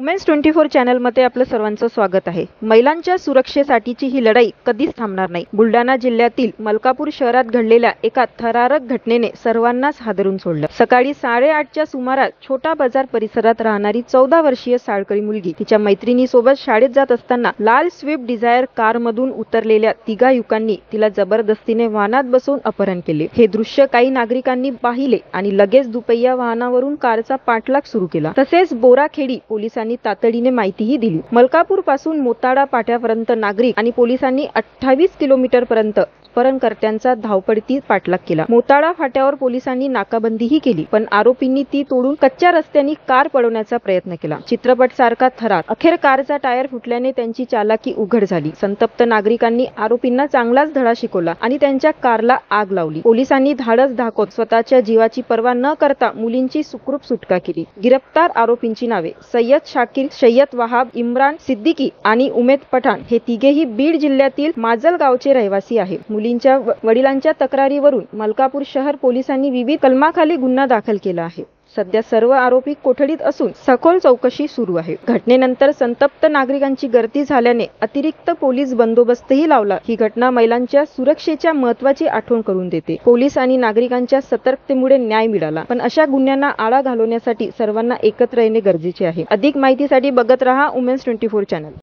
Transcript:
Women's 24 चॅनलमध्ये आपलं सर्वांचं स्वागत आहे। महिलांच्या सुरक्षेसाठीची ही लढाई कधीच थांबणार नाही। बुलढाणा जिल्ह्यातील मलकापूर शहरात घडलेल्या एका थरारक घटनेने सर्वांनाच हादरून सोडलं। सकाळी 8:30च्या सुमारास छोटा बाजार परिसरात राहणारी 14 वर्षीय साळकरी मुलगी तिच्या मैत्रिणीसोबत शाळेत जात असताना लाल स्विफ्ट डिझायर कारमधून उतरलेल्या तिघा युवकांनी तिला जबरदस्तीने वाहनात बसवून अपहरण केले। हे दृश्य काही नागरिकांनी पाहिले आणि लगेच दुपहिया वाहनावरून कारचा पाठलाग सुरू केला। तसेच बोराखेडी पोलिसांनी तातडीने माहितीही दिली। मलकापूर पासून मोताडा पाट्यापर्यंत नागरिक आणि पोलिसांनी 28 किलोमीटर पर्यंत अपहरणकर्त्यांचा धावपळीत पाठलाग केला। मोताडा फाट्यावर पोलिसांनी नाकाबंदीही केली, पण आरोपींनी ती तोडून कच्च्या रस्त्याने कार पळवण्याचा प्रयत्न केला। चित्रपट सारखा थरार। अखेर कारचा टायर फुटल्याने त्यांची चालाकी उघड झाली। संतप्त नागरिकांनी आरोपींना चांगलाच धडा शिकवला आणि त्यांच्या कारला आग लावली। पोलिसांनी धाडस दाखवत स्वतःच्या जीवाची पर्वा न करता मुलींची सुखरूप सुटका केली। गिरफ्तार आरोपींची नावे सय्यद शाकीर, सय्यद वहाब, इम्रान सिद्दीकी आणि उमेद पठाण हे तिघेही बीड जिल्ह्यातील माजलगावचे रहिवासी आहेत। मुलींच्या वडिलांच्या तक्रारीवरून मलकापूर शहर पोलिसांनी विविध कलमाखाली गुन्हा दाखल केला आहे। सध्या सर्व आरोपी कोठडीत असून सखोल चौकशी सुरू आहे। घटनेनंतर संतप्त नागरिकांची गर्दी झाल्याने अतिरिक्त पोलीस बंदोबस्तही लावला। ही घटना महिलांच्या सुरक्षेच्या महत्त्वाची आठवण करून देते। पोलीस आणि नागरिकांच्या सतर्कतेमुळे न्याय मिळाला, पण अशा गुन्ह्यांना आळा घालवण्यासाठी सर्वांना एकत्र येणे गरजेचे आहे। अधिक माहितीसाठी बघत रहा वुमेन्स 24 चॅनल।